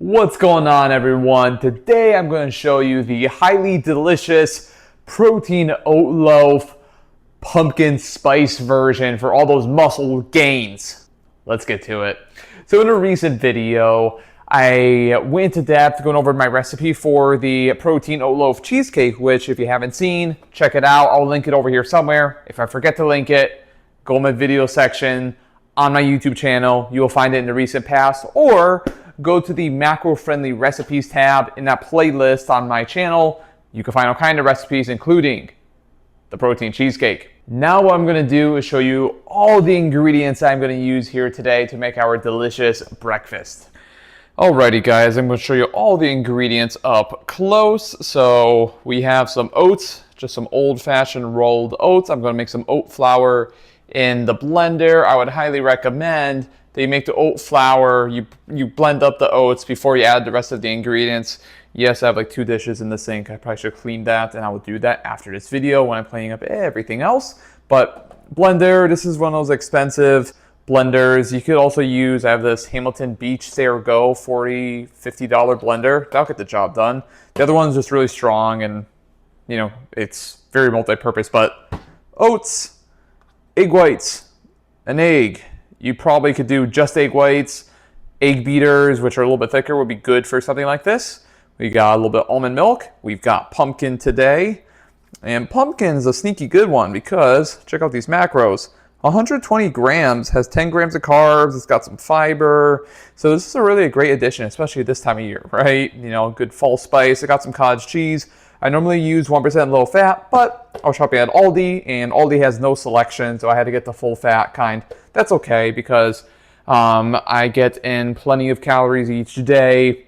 What's going on, everyone? Today I'm going to show you the highly delicious protein oat loaf pumpkin spice version for all those muscle gains. Let's get to it. So in a recent video, I went into depth going over my recipe for the protein oat loaf cheesecake, which if you haven't seen, check it out. I'll link it over here somewhere. If I forget to link it, go in my video section on my YouTube channel. You will find it in the recent past, or go to the macro-friendly recipes tab in that playlist on my channel. You can find all kinds of recipes, including the protein cheesecake. Now what I'm going to do is show you all the ingredients I'm going to use here today to make our delicious breakfast. Alrighty guys, I'm going to show you all the ingredients up close. So we have some oats, just some old-fashioned rolled oats. I'm going to make some oat flour in the blender. I would highly recommend that you make the oat flour, you blend up the oats before you add the rest of the ingredients. Yes, I have like 2 dishes in the sink. I probably should clean that, and I will do that after this video when I'm cleaning up everything else. But blender, this is one of those expensive blenders. You could also use, I have this Hamilton Beach Stay Go $40, $50 blender. That'll get the job done. The other one's just really strong, and you know, it's very multi-purpose. But oats, egg whites, an egg. You probably could do just egg whites. Egg beaters, which are a little bit thicker, would be good for something like this. We got a little bit of almond milk. We've got pumpkin today. And pumpkin's a sneaky good one because, check out these macros. 120 grams, has 10 grams of carbs, it's got some fiber. So this is really a great addition, especially this time of year, right? You know, good fall spice. I got some cottage cheese. I normally use 1% low fat, but I was shopping at Aldi, and Aldi has no selection, so I had to get the full fat kind. That's okay because I get in plenty of calories each day,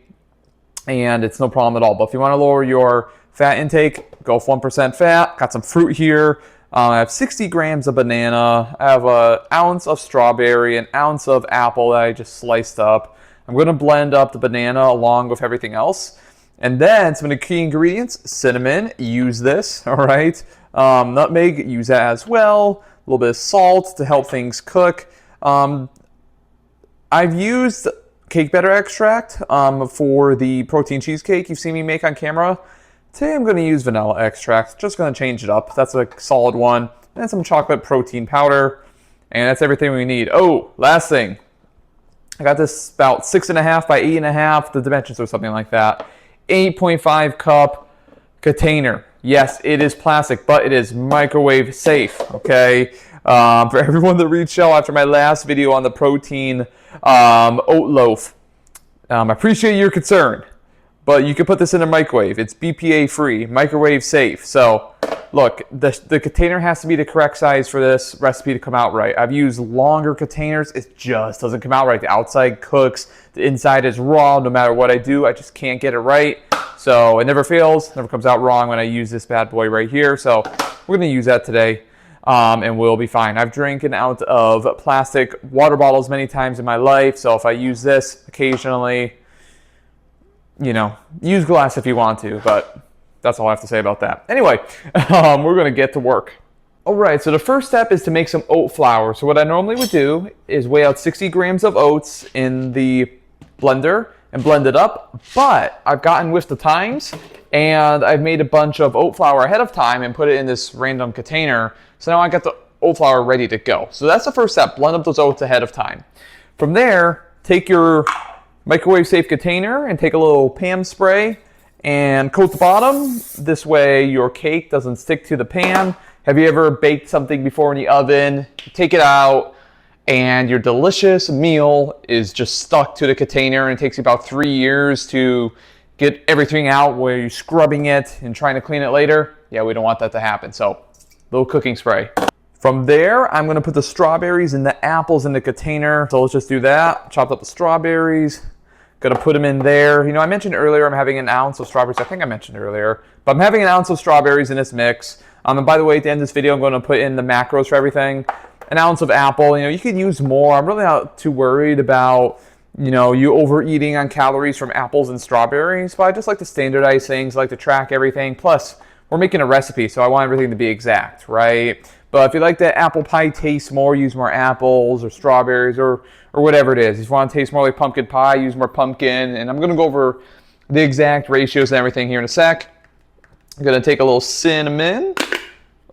and it's no problem at all. But if you want to lower your fat intake, go 1% fat. Got some fruit here. I have 60 grams of banana. I have an ounce of strawberry, an ounce of apple that I just sliced up. I'm going to blend up the banana along with everything else. And then some of the key ingredients: cinnamon, use this, all right. Nutmeg, use that as well. A little bit of salt to help things cook. I've used cake batter extract for the protein cheesecake you've seen me make on camera. Today I'm going to use vanilla extract, just going to change it up. That's a solid one. And some chocolate protein powder. And that's everything we need. Oh, last thing. I got this about 6.5 by 8.5, the dimensions or something like that. 8.5 cup container. Yes, it is plastic, but it is microwave safe, okay? For everyone that reached out after my last video on the protein oat loaf, I appreciate your concern, but you can put this in a microwave. It's BPA free, microwave safe. So look, the container has to be the correct size for this recipe to come out right. I've used longer containers. It just doesn't come out right. The outside cooks, the inside is raw. No matter what I do, I just can't get it right. So it never fails, never comes out wrong when I use this bad boy right here. So we're going to use that today, and we'll be fine. I've drinking out of plastic water bottles many times in my life. So if I use this occasionally, you know, use glass if you want to, but that's all I have to say about that. Anyway, we're going to get to work. All right, so the first step is to make some oat flour. So what I normally would do is weigh out 60 grams of oats in the blender and blend it up. But I've gotten with the times, and I've made a bunch of oat flour ahead of time and put it in this random container. So now I got the oat flour ready to go. So that's the first step, blend up those oats ahead of time. From there, take your microwave safe container and take a little Pam spray and coat the bottom. This way your cake doesn't stick to the pan. Have you ever baked something before in the oven? Take it out and your delicious meal is just stuck to the container, and it takes you about 3 years to get everything out where you're scrubbing it and trying to clean it later. Yeah, we don't want that to happen. So, little cooking spray. From there, I'm gonna put the strawberries and the apples in the container. So let's just do that. Chopped up the strawberries. Gonna put them in there. You know, I mentioned earlier I'm having an ounce of strawberries. I think I mentioned earlier, but I'm having an ounce of strawberries in this mix. And by the way, at the end of this video, I'm going to put in the macros for everything. An ounce of apple. You know, you could use more. I'm really not too worried about, you know, you overeating on calories from apples and strawberries, but I just like to standardize things, I like to track everything. Plus, we're making a recipe, so I want everything to be exact, right? But if you like that apple pie taste more, use more apples or strawberries or whatever it is. If you want to taste more like pumpkin pie, use more pumpkin. And I'm going to go over the exact ratios and everything here in a sec. I'm going to take a little cinnamon.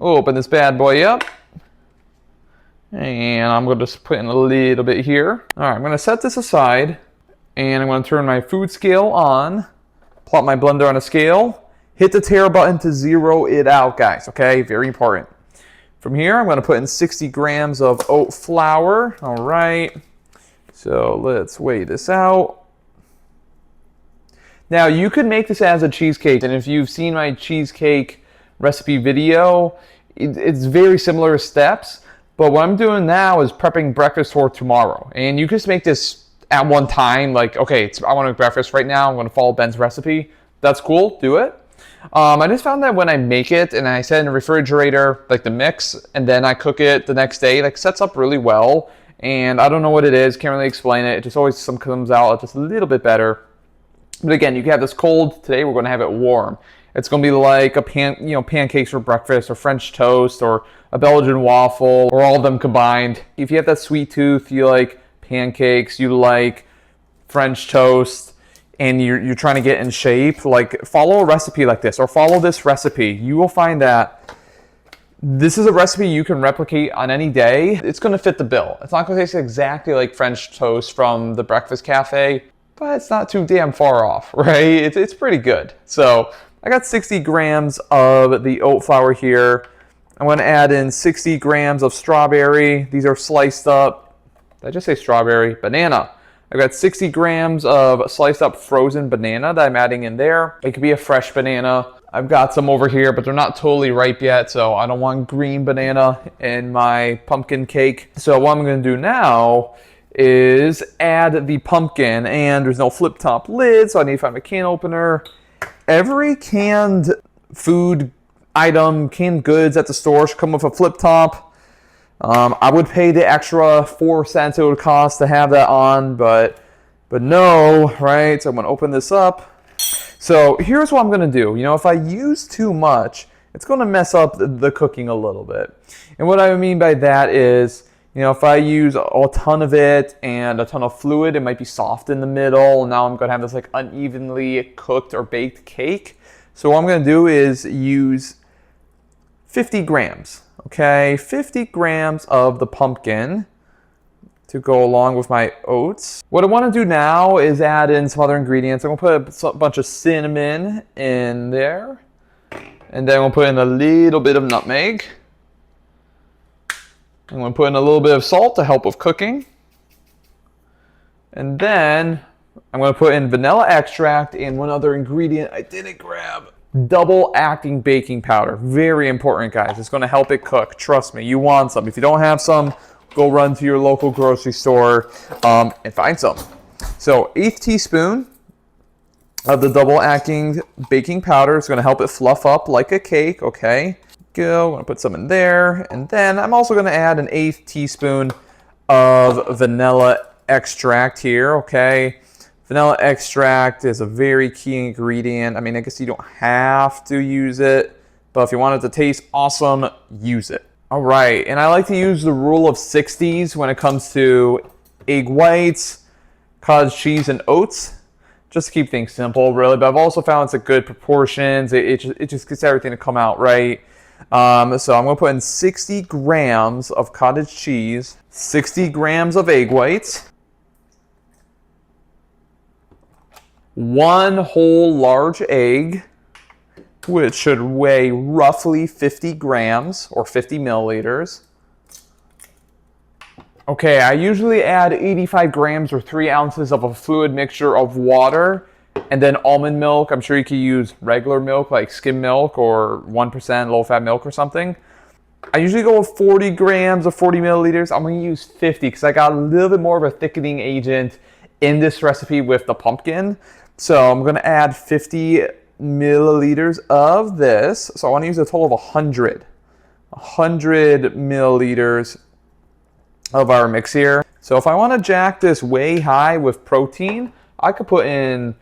Open this bad boy up. And I'm going to just put in a little bit here. All right, I'm going to set this aside. And I'm going to turn my food scale on. Plop my blender on a scale. Hit the tare button to zero it out, guys. Okay, very important. From here, I'm going to put in 60 grams of oat flour. All right. So let's weigh this out. Now, you could make this as a cheesecake. And if you've seen my cheesecake recipe video, it's very similar steps. But what I'm doing now is prepping breakfast for tomorrow. And you can just make this at one time. Like, okay, I want to make breakfast right now. I'm going to follow Ben's recipe. That's cool. Do it. I just found that when I make it and I set it in the refrigerator, like the mix, and then I cook it the next day, like sets up really well. And I don't know what it is, can't really explain it. It just always comes out just a little bit better. But again, you can have this cold. Today we're going to have it warm. It's going to be like a pancakes for breakfast, or French toast, or a Belgian waffle, or all of them combined. If you have that sweet tooth, you like pancakes, you like French toast, and you're trying to get in shape, like follow a recipe like this, or follow this recipe. You will find that this is a recipe you can replicate on any day. It's going to fit the bill. It's not going to taste exactly like French toast from the breakfast cafe, but it's not too damn far off, right? It's pretty good. So I got 60 grams of the oat flour here. I'm going to add in 60 grams of strawberry. These are sliced up. Did I just say strawberry? Banana. I've got 60 grams of sliced up frozen banana that I'm adding in there. It could be a fresh banana. I've got some over here, but they're not totally ripe yet, so I don't want green banana in my pumpkin cake. So what I'm going to do now is add the pumpkin, and there's no flip top lid, so I need to find a can opener. Every canned food item, canned goods at the store should come with a flip top. I would pay the extra 4 cents it would cost to have that on, but no, right? So I'm going to open this up. So here's what I'm going to do. You know, if I use too much, it's going to mess up the cooking a little bit. And what I mean by that is, you know, if I use a ton of it and a ton of fluid, it might be soft in the middle. And now I'm going to have this like unevenly cooked or baked cake. So what I'm going to do is use 50 grams. Okay, 50 grams of the pumpkin to go along with my oats. What I want to do now is add in some other ingredients. I'm going to put a bunch of cinnamon in there. And then we'll put in a little bit of nutmeg. I'm going to put in a little bit of salt to help with cooking. And then I'm going to put in vanilla extract and one other ingredient I didn't grab. Double acting baking powder. Very important, guys. It's going to help it cook. Trust me, you want some. If you don't have some, go run to your local grocery store and find some. So 1/8 teaspoon of the double acting baking powder is going to help it fluff up like a cake. Okay, go. I'm going to put some in there. And then I'm also going to add an 1/8 teaspoon of vanilla extract here. Okay. Vanilla extract is a very key ingredient. I mean, I guess you don't have to use it, but if you want it to taste awesome, use it. All right, and I like to use the rule of 60s when it comes to egg whites, cottage cheese, and oats, just to keep things simple, really. But I've also found it's a good proportions. It just gets everything to come out right. So I'm gonna put in 60 grams of cottage cheese, 60 grams of egg whites, 1 whole large egg, which should weigh roughly 50 grams or 50 milliliters. Okay, I usually add 85 grams or 3 ounces of a fluid mixture of water and then almond milk. I'm sure you could use regular milk like skim milk or 1% low-fat milk or something. I usually go with 40 grams or 40 milliliters. I'm going to use 50 because I got a little bit more of a thickening agent in this recipe with the pumpkin. So I'm going to add 50 milliliters of this. So I want to use a total of 100 milliliters of our mix here. So if I want to jack this way high with protein, I could put in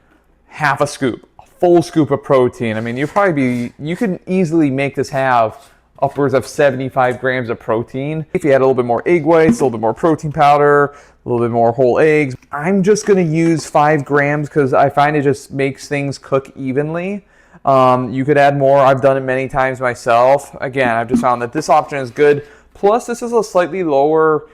half a scoop, a full scoop of protein. I mean, you can easily make this have upwards of 75 grams of protein. If you add a little bit more egg whites, a little bit more protein powder, a little bit more whole eggs, I'm just going to use 5 grams because I find it just makes things cook evenly. You could add more. I've done it many times myself. Again, I've just found that this option is good. Plus, this is a slightly lower,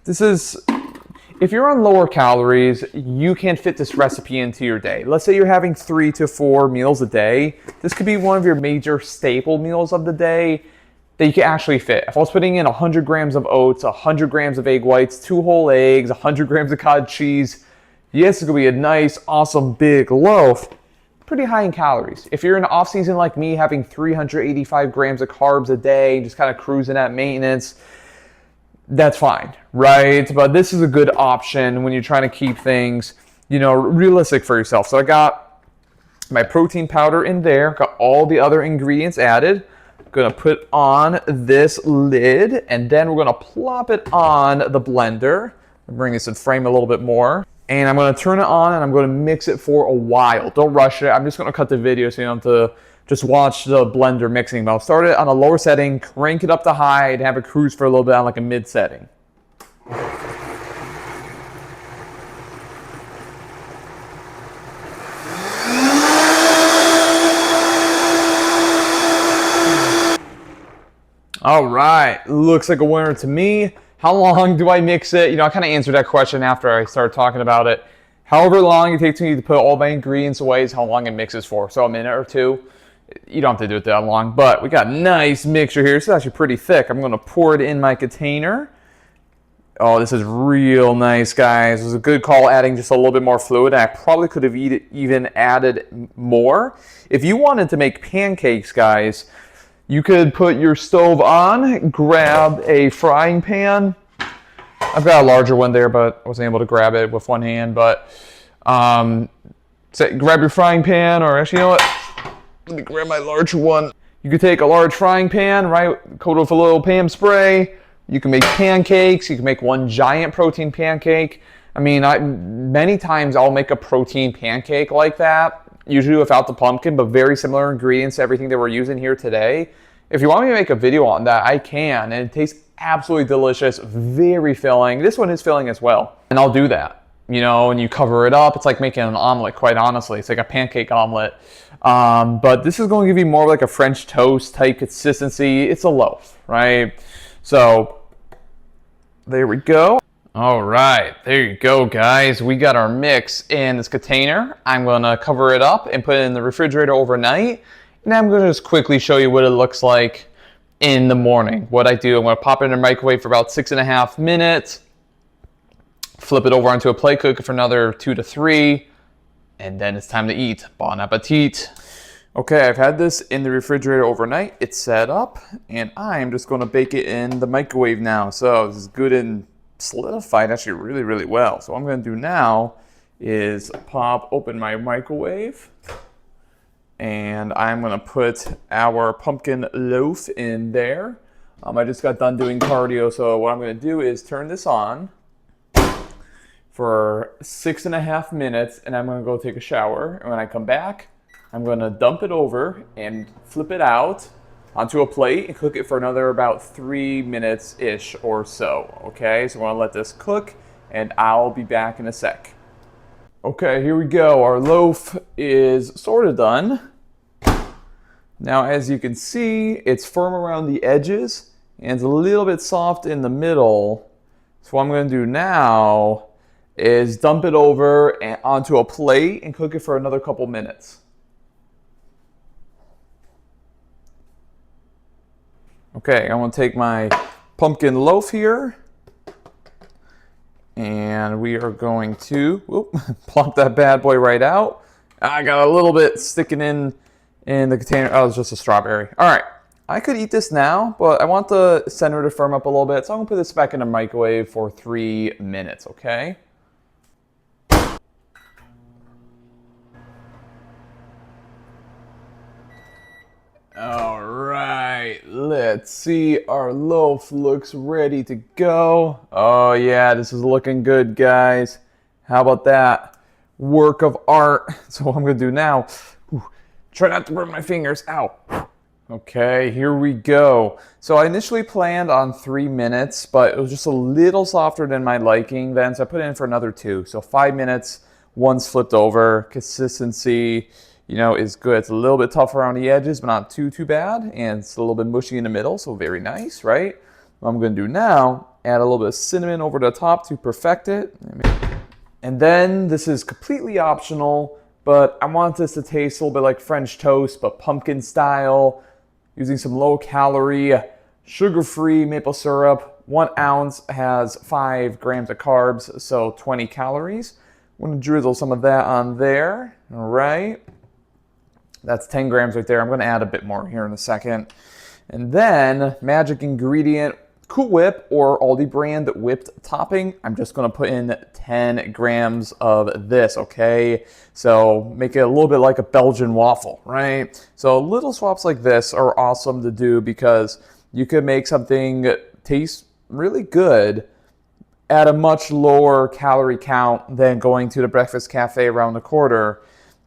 if you're on lower calories, you can fit this recipe into your day. Let's say you're having 3 to 4 meals a day. This could be one of your major staple meals of the day that you can actually fit. If I was putting in 100 grams of oats, 100 grams of egg whites, 2 whole eggs, 100 grams of cottage cheese, yes, it's gonna be a nice, awesome, big loaf. Pretty high in calories. If you're in off season like me, having 385 grams of carbs a day, just kind of cruising at maintenance, that's fine, right? But this is a good option when you're trying to keep things, realistic for yourself. So I got my protein powder in there, got all the other ingredients added. I'm gonna put on this lid, and then we're gonna plop it on the blender. Bring this in frame a little bit more. And I'm going to turn it on and I'm going to mix it for a while. Don't rush it. I'm just going to cut the video so you don't have to just watch the blender mixing. But I'll start it on a lower setting, crank it up to high, and have it cruise for a little bit on like a mid setting. All right, looks like a winner to me. How long do I mix it? I kind of answered that question after I started talking about it. However long it takes me to put all my ingredients away is how long it mixes for. So a minute or two. You don't have to do it that long, but we got a nice mixture here. This is actually pretty thick. I'm going to pour it in my container. Oh, this is real nice, guys. It was a good call adding just a little bit more fluid. I probably could have even added more. If you wanted to make pancakes, guys, you could put your stove on, grab a frying pan. I've got a larger one there, but I wasn't able to grab it with one hand. But grab your frying pan, or actually, you know what? Let me grab my larger one. You could take a large frying pan, right? Coat it with a little Pam spray. You can make pancakes. You can make one giant protein pancake. I mean, many times I'll make a protein pancake like that. Usually without the pumpkin, but very similar ingredients to everything that we're using here today. If you want me to make a video on that, I can, and it tastes absolutely delicious, very filling. This one is filling as well, and I'll do that. And you cover it up. It's like making an omelet, quite honestly. It's like a pancake omelet. But this is going to give you more like a French toast type consistency. It's a loaf, right? So there we go. All right, there you go, guys. We got our mix in this container. I'm going to cover it up and put it in the refrigerator overnight. And I'm going to just quickly show you what it looks like in the morning. What I do, I'm going to pop it in the microwave for about 6.5 minutes. Flip it over onto a plate, cook it for another 2 to 3. And then it's time to eat. Bon appetit. Okay, I've had this in the refrigerator overnight. It's set up. And I'm just going to bake it in the microwave now. So this is good and solidified actually really, really well. So what I'm going to do now is open my microwave, and I'm going to put our pumpkin loaf in there. I just got done doing cardio, so what I'm going to do is turn this on for 6.5 minutes, and I'm going to go take a shower. And when I come back, I'm going to dump it over and flip it out onto a plate and cook it for another about 3 minutes-ish or so, okay? So I'm gonna let this cook, and I'll be back in a sec. Okay, here we go. Our loaf is sort of done. Now, as you can see, it's firm around the edges, and it's a little bit soft in the middle. So what I'm gonna do now is dump it over and onto a plate and cook it for another couple minutes. Okay, I'm going to take my pumpkin loaf here, and we are going to plop that bad boy right out. I got a little bit sticking in the container. Oh, it's just a strawberry. All right, I could eat this now, but I want the center to firm up a little bit, so I'm going to put this back in the microwave for 3 minutes, okay? All right, let's see. Our loaf looks ready to go. Oh yeah, this is looking good, guys. How about that? Work of art. So what I'm gonna do now, try not to burn my fingers. Ow. Okay, here we go. So I initially planned on 3 minutes, but it was just a little softer than my liking then, so I put it in for another 2. So 5 minutes, one's flipped over. Consistency, is good. It's a little bit tough around the edges, but not too bad. And it's a little bit mushy in the middle, so very nice, right? What I'm gonna do now, add a little bit of cinnamon over the top to perfect it. And then this is completely optional, but I want this to taste a little bit like French toast, but pumpkin style, using some low calorie, sugar-free maple syrup. 1 ounce has 5 grams of carbs, so 20 calories. I'm gonna drizzle some of that on there, all right? That's 10 grams right there. I'm gonna add a bit more here in a second. And then, magic ingredient, Cool Whip or Aldi brand whipped topping. I'm just gonna put in 10 grams of this, okay? So make it a little bit like a Belgian waffle, right? So little swaps like this are awesome to do because you could make something taste really good at a much lower calorie count than going to the breakfast cafe around the corner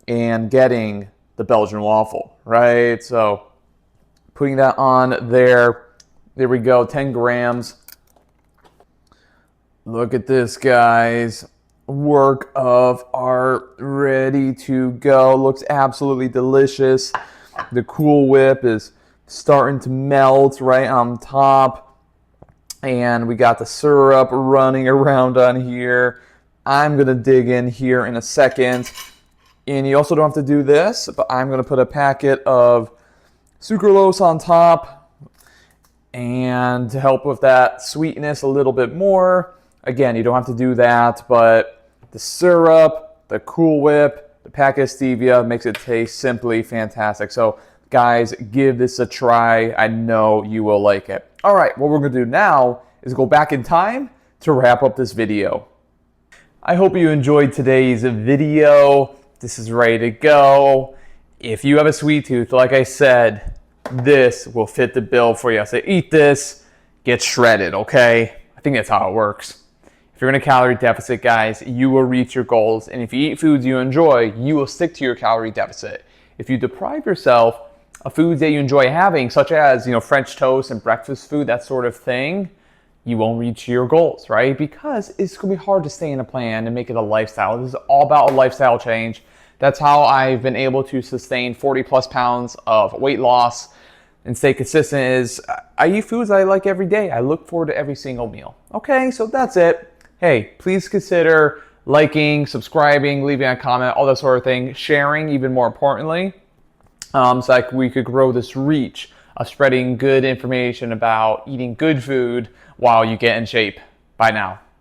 and getting the Belgian waffle, right? So putting that on there. There we go, 10 grams. Look at this, guys. Work of art, ready to go. Looks absolutely delicious. The Cool Whip is starting to melt right on top. And we got the syrup running around on here. I'm gonna dig in here in a second. And you also don't have to do this, but I'm gonna put a packet of sucralose on top. And to help with that sweetness a little bit more, again, you don't have to do that, but the syrup, the Cool Whip, the packet of stevia makes it taste simply fantastic. So guys, give this a try. I know you will like it. All right, what we're gonna do now is go back in time to wrap up this video. I hope you enjoyed today's video. This is ready to go. If you have a sweet tooth, like I said, this will fit the bill for you. I say eat this, get shredded, okay? I think that's how it works. If you're in a calorie deficit, guys, you will reach your goals. And if you eat foods you enjoy, you will stick to your calorie deficit. If you deprive yourself of foods that you enjoy having, such as, French toast and breakfast food, that sort of thing, you won't reach your goals, right? Because it's gonna be hard to stay in a plan and make it a lifestyle. This is all about a lifestyle change. That's how I've been able to sustain 40 plus pounds of weight loss and stay consistent is I eat foods I like every day. I look forward to every single meal. Okay, so that's it. Hey, please consider liking, subscribing, leaving a comment, all that sort of thing, sharing even more importantly, so we could grow this reach of spreading good information about eating good food while you get in shape. Bye now.